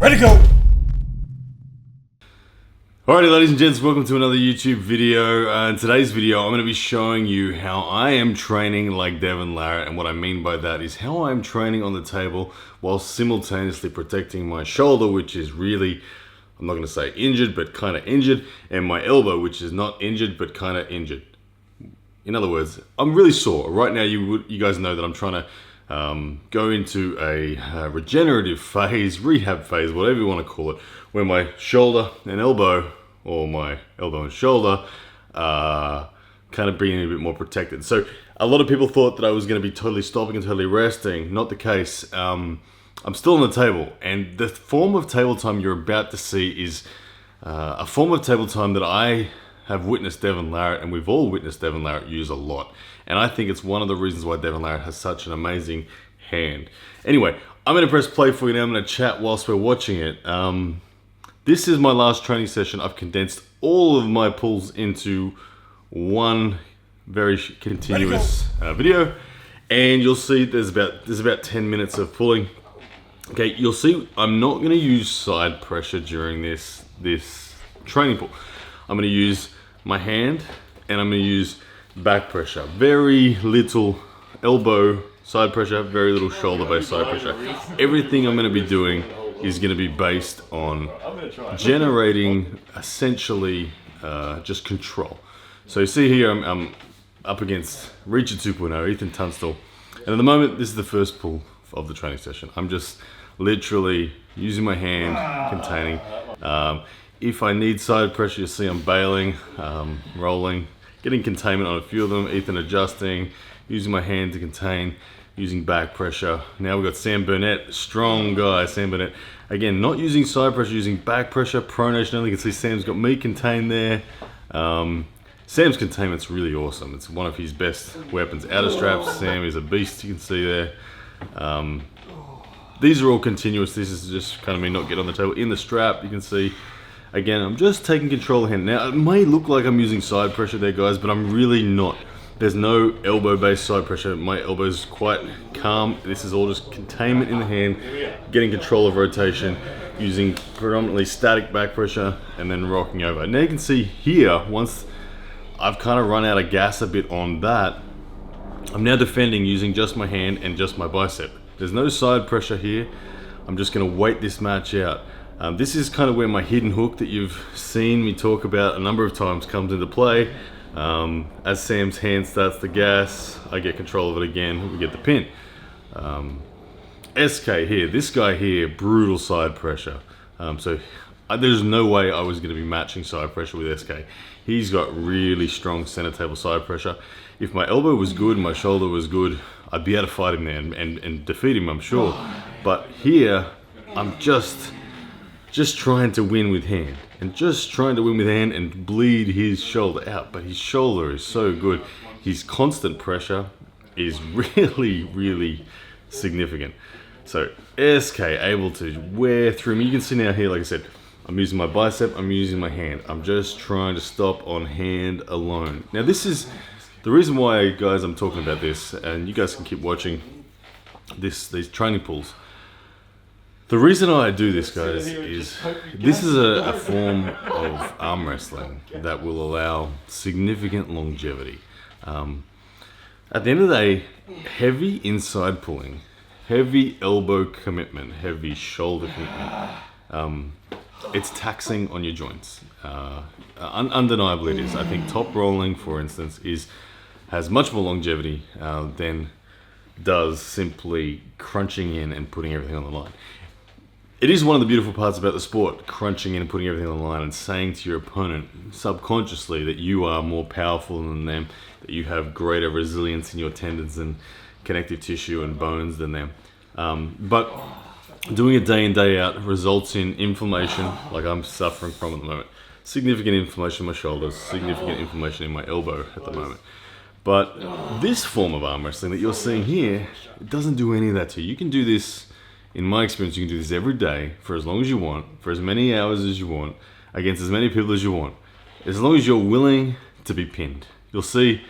Ready to go! Alrighty, ladies and gents, welcome to another YouTube video. In today's video, I'm going to be showing you how I am training like Devon Larratt, and what I mean by that is how I'm training on the table while simultaneously protecting my shoulder, which is really, I'm not going to say injured, but kind of injured, and my elbow, which is not injured, but kind of injured. In other words, I'm really sore. Right now, you guys know that I'm trying to go into a regenerative phase, rehab phase, whatever you want to call it, where my shoulder and elbow, or my elbow and shoulder, kind of being a bit more protected. So a lot of people thought that I was going to be totally stopping and totally resting. Not the case. I'm still on the table, and the form of table time you're about to see is a form of table time that I have witnessed Devon Larratt, and we've all witnessed Devon Larratt use a lot. And I think it's one of the reasons why Devon Larratt has such an amazing hand. Anyway, I'm going to press play for you now. I'm going to chat whilst we're watching it. This is my last training session. I've condensed all of my pulls into one very continuous video, and you'll see there's about 10 minutes of pulling. Okay, you'll see I'm not going to use side pressure during this training pull. I'm going to use my hand, and I'm going to use back pressure. Very little elbow side pressure, very little shoulder based side pressure. Everything I'm going to be doing is going to be based on generating essentially just control. So you see here I'm up against Richard 2.0, Ethan Tunstall, and at the moment this is the first pull of the training session. I'm just literally using my hand, containing. If I need side pressure, you'll see I'm bailing, rolling, getting containment on a few of them, Ethan adjusting, using my hand to contain, using back pressure. Now we've got Sam Burnett, strong guy, Sam Burnett. Again, not using side pressure, using back pressure, pronation only. You can see Sam's got me contained there. Sam's containment's really awesome. It's one of his best weapons. Outer straps, Sam is a beast, you can see there. These are all continuous. This is just kind of me not getting on the table. In the strap, you can see, again, I'm just taking control of the hand. Now, it may look like I'm using side pressure there, guys, but I'm really not. There's no elbow-based side pressure. My elbow's quite calm. This is all just containment in the hand, getting control of rotation, using predominantly static back pressure, and then rocking over. Now you can see here, once I've kind of run out of gas a bit on that, I'm now defending using just my hand and just my bicep. There's no side pressure here. I'm just gonna wait this match out. This is kind of where my hidden hook that you've seen me talk about a number of times comes into play. As Sam's hand starts to gas, I get control of it again, we get the pin. SK here, this guy here, brutal side pressure. So there's no way I was going to be matching side pressure with SK. He's got really strong center table side pressure. If my elbow was good, my shoulder was good, I'd be able to fight him there and defeat him, I'm sure. But here, I'm just trying to win with hand. And just trying to win with hand and bleed his shoulder out. But his shoulder is so good. His constant pressure is really, really significant. So SK able to wear through me. You can see now here, like I said, I'm using my bicep, I'm using my hand. I'm just trying to stop on hand alone. Now this is the reason why, guys, I'm talking about this, and you guys can keep watching these training pulls. The reason I do this, guys, is this is a form of arm wrestling that will allow significant longevity. At the end of the day, heavy inside pulling, heavy elbow commitment, heavy shoulder commitment, it's taxing on your joints. Undeniably it is. I think top rolling, for instance, has much more longevity than does simply crunching in and putting everything on the line. It is one of the beautiful parts about the sport, crunching in and putting everything on the line and saying to your opponent subconsciously that you are more powerful than them, that you have greater resilience in your tendons and connective tissue and bones than them. But doing it day in, day out results in inflammation, like I'm suffering from at the moment. Significant inflammation in my shoulders, significant inflammation in my elbow at the moment. But this form of arm wrestling that you're seeing here, it doesn't do any of that to you. You can do this. In my experience, you can do this every day for as long as you want, for as many hours as you want, against as many people as you want, as long as you're willing to be pinned. You'll see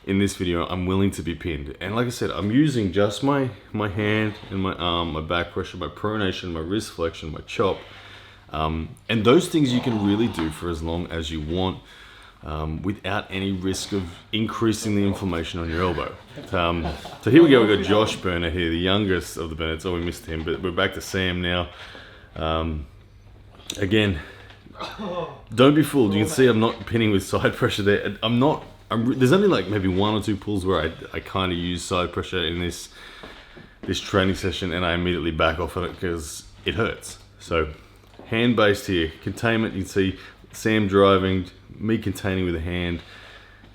in this video, I'm willing to be pinned. And like I said, I'm using just my hand and my arm, my back pressure, my pronation, my wrist flexion, my chop. And those things you can really do for as long as you want, without any risk of increasing the inflammation on your elbow. So here we go, we've got Josh Burnett here, the youngest of the Burnetts. Oh, we missed him, but we're back to Sam now. Again, don't be fooled. You can see I'm not pinning with side pressure there. There's only like maybe 1 or 2 pulls where I kind of use side pressure in this training session, and I immediately back off on it because it hurts. So hand-based here, containment. You can see Sam driving, me containing with a hand,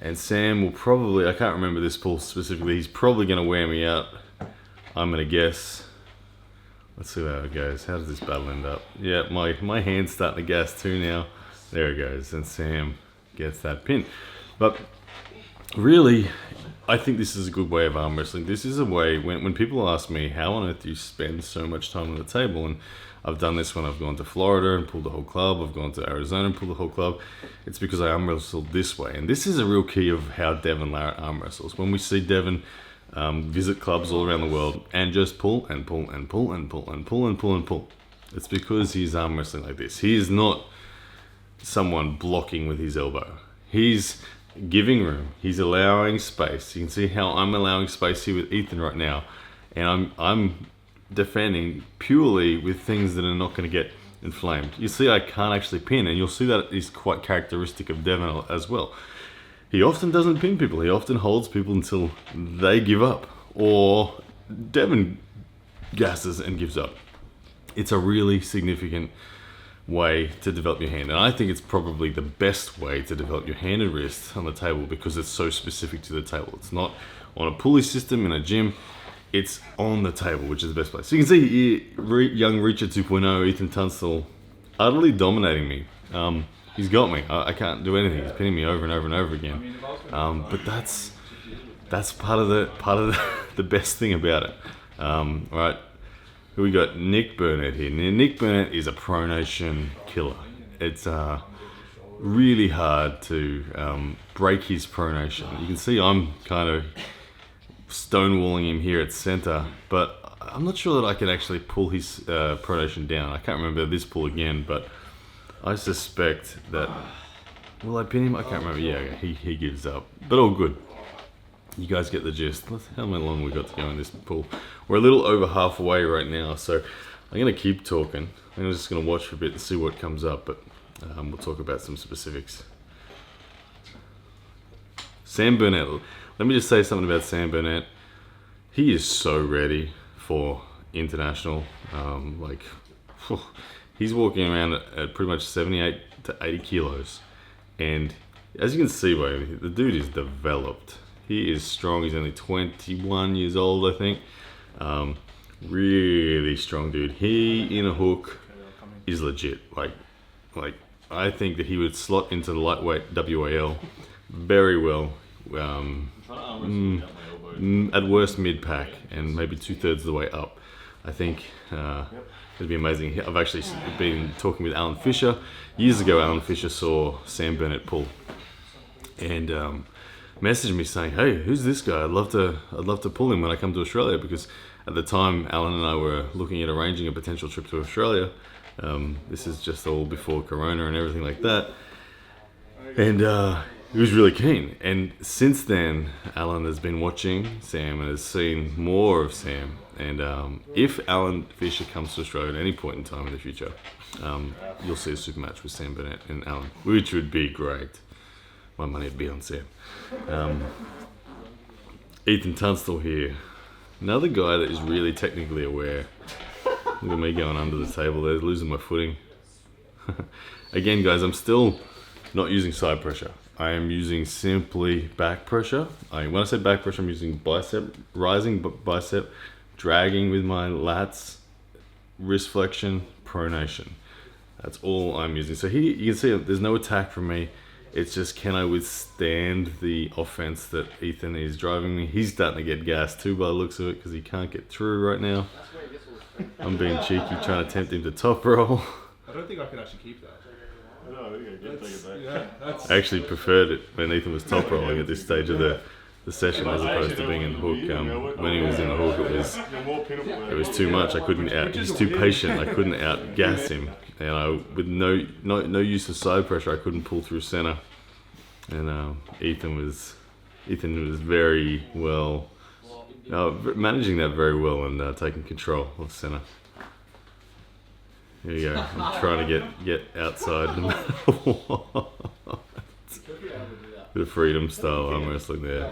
and Sam will probably, I can't remember this pull specifically, he's probably going to wear me out, I'm going to guess. Let's see how it goes. How does this battle end up? Yeah, my hand's starting to gas too now. There it goes, and Sam gets that pin. But really, I think this is a good way of arm wrestling. This is a way, when people ask me, how on earth do you spend so much time on the table? And I've done this when I've gone to Florida and pulled the whole club. I've gone to Arizona and pulled the whole club. It's because I arm wrestle this way. And this is a real key of how Devon Larratt arm wrestles. When we see Devon visit clubs all around the world and just pull and pull and pull and pull and pull and pull and pull, it's because he's arm wrestling like this. He is not someone blocking with his elbow. He's giving room. He's allowing space. You can see how I'm allowing space here with Ethan right now. And I'm defending purely with things that are not going to get inflamed. You see I can't actually pin, and you'll see that is quite characteristic of Devon as well. He often doesn't pin people. He often holds people until they give up, or Devon gasses and gives up. It's a really significant way to develop your hand, and I think it's probably the best way to develop your hand and wrist on the table because it's so specific to the table. It's not on a pulley system in a gym. It's on the table, which is the best place. So you can see here, young Reacher 2.0, Ethan Tunstall, utterly dominating me. He's got me. I can't do anything. He's pinning me over and over and over again. But that's part of the best thing about it. Right, we got Nick Burnett here. Now, Nick Burnett is a pronation killer. It's really hard to break his pronation. You can see I'm kind of stonewalling him here at center, but I'm not sure that I can actually pull his pronation down. I can't remember this pull again, but I suspect that, will I pin him? I can't remember. Yeah, he gives up, but all good. You guys get the gist. How long we got to go in this pull? We're a little over halfway right now, so I'm going to keep talking. I'm just going to watch for a bit and see what comes up, but we'll talk about some specifics. Sam Burnett. Let me just say something about Sam Burnett. He is so ready for international. He's walking around at pretty much 78 to 80 kilos. And as you can see, the dude is developed. He is strong. He's only 21 years old, I think. Really strong dude. He, in a hook, is legit. Like I think that he would slot into the lightweight WAL very well. At worst mid-pack and maybe 2/3 of the way up. I think it'd be amazing. I've actually been talking with Alan Fisher. Years ago, Alan Fisher saw Sam Burnett pull and messaged me saying, "Hey, who's this guy? I'd love to pull him when I come to Australia," because at the time Alan and I were looking at arranging a potential trip to Australia. This is just all before Corona and everything like that. And he was really keen. And since then, Alan has been watching Sam and has seen more of Sam. And if Alan Fisher comes to Australia at any point in time in the future, you'll see a super match with Sam Burnett and Alan, which would be great. My money would be on Sam. Ethan Tunstall here. Another guy that is really technically aware. Look at me going under the table there, losing my footing. Again, guys, I'm still not using side pressure. I am using simply back pressure. When I say back pressure, I'm using bicep, rising bicep, dragging with my lats, wrist flexion, pronation. That's all I'm using. So here you can see there's no attack from me. It's just, can I withstand the offense that Ethan is driving me? He's starting to get gassed too by the looks of it because he can't get through right now. I'm being cheeky, trying to tempt him to top roll. I don't think I can actually keep that. I actually preferred it when Ethan was top rolling at this stage of the the session as opposed to being in the hook. When he was in the hook, it was too much. I couldn't he's too patient. I couldn't outgas him. And with no use of side pressure, I couldn't pull through center. And Ethan was very well, managing that very well and taking control of center. Here you go. I'm trying to get outside no matter what. Bit of freedom style arm wrestling there.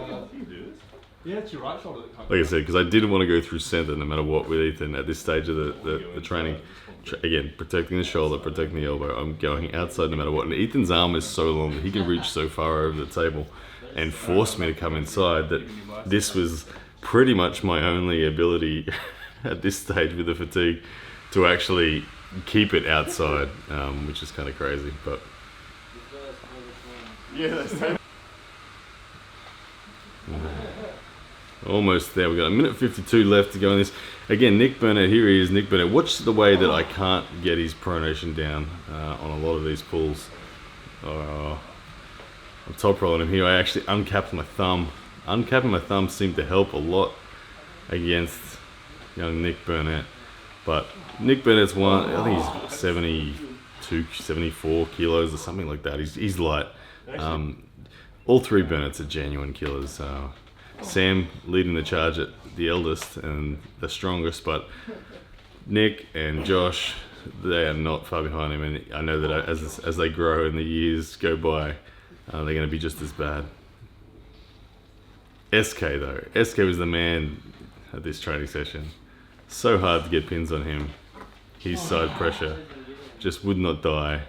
Yeah, it's your right shoulder that comes. Like I said, because I didn't want to go through center no matter what with Ethan at this stage of the training. Again, protecting the shoulder, protecting the elbow. I'm going outside no matter what. And Ethan's arm is so long that he can reach so far over the table and force me to come inside that this was pretty much my only ability at this stage with the fatigue to actually keep it outside, which is kind of crazy. But yeah, that's almost there. We've got a minute 52 left to go in this. Again, Nick Burnett, here he is, Nick Burnett. Watch the way that I can't get his pronation down on a lot of these pulls. I'm top rolling him here. I actually uncapped my thumb. Uncapping my thumb seemed to help a lot against young Nick Burnett. But Nick Burnett's I think he's 72, 74 kilos or something like that. He's light. All three Burnetts are genuine killers. Sam leading the charge at the eldest and the strongest, but Nick and Josh, they are not far behind him, and I know that as they grow and the years go by, they're going to be just as bad. SK though, SK was the man at this training session. So hard to get pins on him. His side pressure just would not die.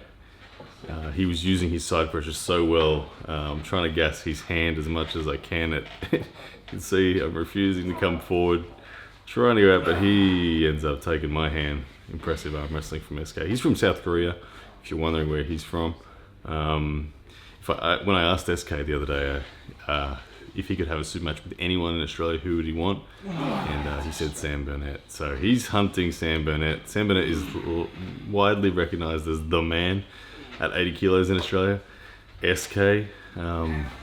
He was using his side pressure so well. I'm trying to gas his hand as much as I can. You can see I'm refusing to come forward, trying to go out, but he ends up taking my hand. Impressive arm wrestling from SK. He's from South Korea, if you're wondering where he's from. When I asked SK the other day if he could have a super match with anyone in Australia, who would he want? And he said Sam Burnett. So he's hunting Sam Burnett. Sam Burnett is widely recognized as the man at 80 kilos in Australia. SK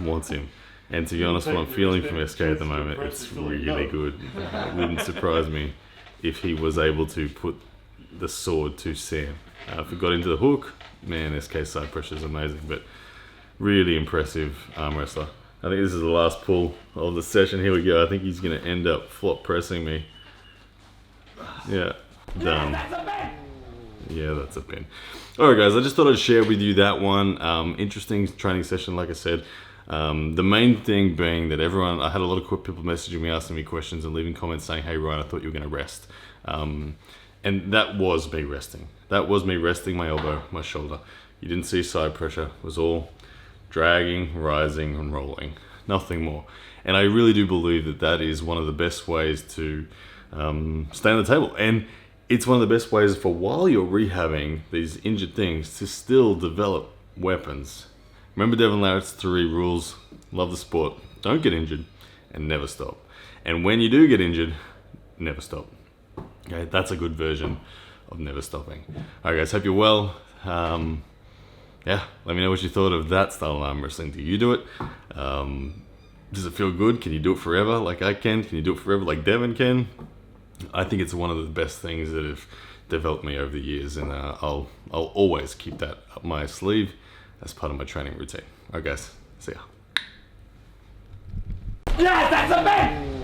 wants him. And to be honest, what I'm feeling from SK at the moment, it's really good. It wouldn't surprise me if he was able to put the sword to Sam. If he got into the hook, man, SK's side pressure is amazing, but really impressive arm wrestler. I think this is the last pull of the session. Here we go. I think he's going to end up flop pressing me. Yeah, done. Yeah, that's a pin. Alright guys, I just thought I'd share with you that one. Interesting training session, like I said. The main thing being that I had a lot of people messaging me, asking me questions and leaving comments saying, hey Ryan, I thought you were going to rest. And that was me resting. That was me resting my elbow, my shoulder. You didn't see side pressure. It was all dragging, rising and rolling. Nothing more. And I really do believe that that is one of the best ways to stay on the table. And it's one of the best ways for while you're rehabbing these injured things to still develop weapons. Remember Devon Larratt's 3 rules. Love the sport. Don't get injured and never stop. And when you do get injured, never stop. Okay, that's a good version of never stopping. Alright guys, hope you're well. Yeah, let me know what you thought of that style of arm wrestling. Do you do it? Does it feel good? Can you do it forever like I can? Can you do it forever like Devon can? I think it's one of the best things that have developed me over the years, and I'll always keep that up my sleeve as part of my training routine. Alright guys, see ya. Yes, that's a man!